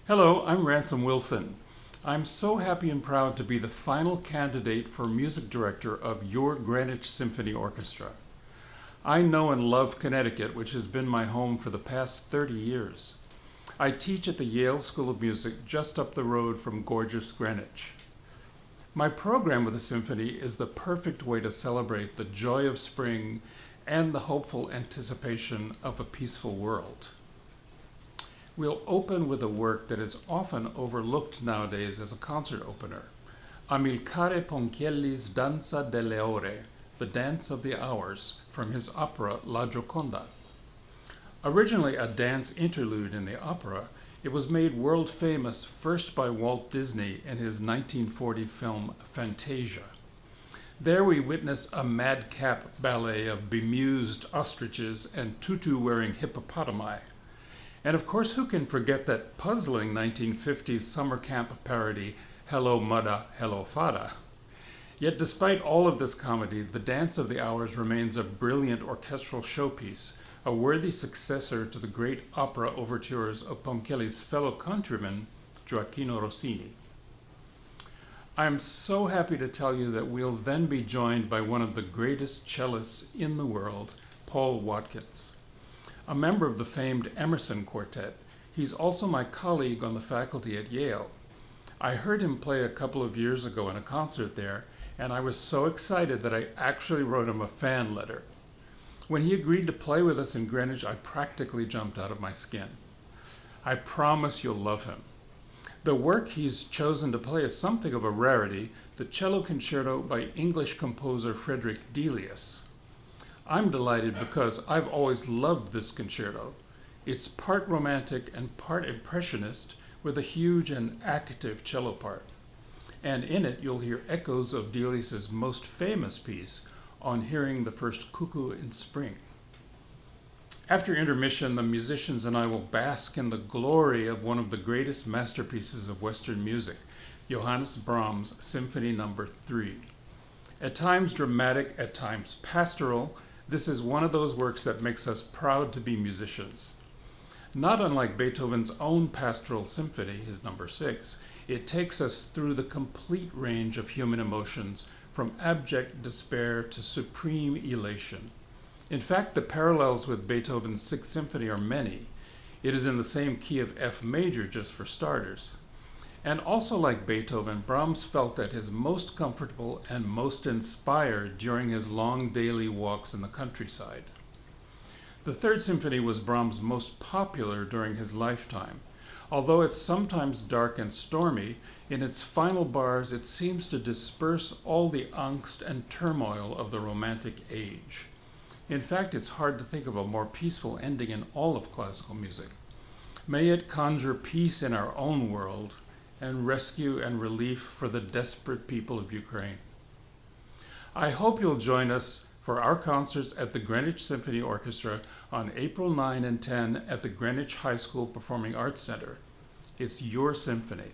Hello, I'm Ransom Wilson. I'm so happy and proud to be the final candidate for music director of your Greenwich Symphony Orchestra. I know and love Connecticut, which has been my home for the past 30 years. I teach at the Yale School of Music just up the road from gorgeous Greenwich. My program with the symphony is the perfect way to celebrate the joy of spring and the hopeful anticipation of a peaceful world. We'll open with a work that is often overlooked nowadays as a concert opener, Amilcare Ponchielli's Danza delle Ore, the Dance of the Hours, from his opera La Gioconda. Originally a dance interlude in the opera, it was made world famous first by Walt Disney in his 1940 film Fantasia. There we witness a madcap ballet of bemused ostriches and tutu-wearing hippopotami. And of course, who can forget that puzzling 1950s summer camp parody, Hello Mudda, Hello Fada? Yet despite all of this comedy, the Dance of the Hours remains a brilliant orchestral showpiece, a worthy successor to the great opera overtures of Ponchielli's fellow countryman, Gioacchino Rossini. I am so happy to tell you that we'll then be joined by one of the greatest cellists in the world, Paul Watkins. A member of the famed Emerson Quartet, he's also my colleague on the faculty at Yale. I heard him play a couple of years ago in a concert there, and I was so excited that I actually wrote him a fan letter. When he agreed to play with us in Greenwich, I practically jumped out of my skin. I promise you'll love him. The work he's chosen to play is something of a rarity, the cello concerto by English composer Frederick Delius. I'm delighted because I've always loved this concerto. It's part romantic and part impressionist with a huge and active cello part. And in it, you'll hear echoes of Delius's most famous piece, On Hearing the First Cuckoo in Spring. After intermission, the musicians and I will bask in the glory of one of the greatest masterpieces of Western music, Johannes Brahms Symphony No. 3. At times dramatic, at times pastoral, this is one of those works that makes us proud to be musicians. Not unlike Beethoven's own pastoral symphony, his No. 6, it takes us through the complete range of human emotions, from abject despair to supreme elation. In fact, the parallels with Beethoven's Sixth Symphony are many. It is in the same key of F major, just for starters. And also like Beethoven, Brahms felt at his most comfortable and most inspired during his long daily walks in the countryside. The Third Symphony was Brahms' most popular during his lifetime. Although it's sometimes dark and stormy, in its final bars it seems to disperse all the angst and turmoil of the Romantic age. In fact, it's hard to think of a more peaceful ending in all of classical music. May it conjure peace in our own world, and rescue and relief for the desperate people of Ukraine. I hope you'll join us for our concerts at the Greenwich Symphony Orchestra on April 9 and 10 at the Greenwich High School Performing Arts Center. It's your symphony.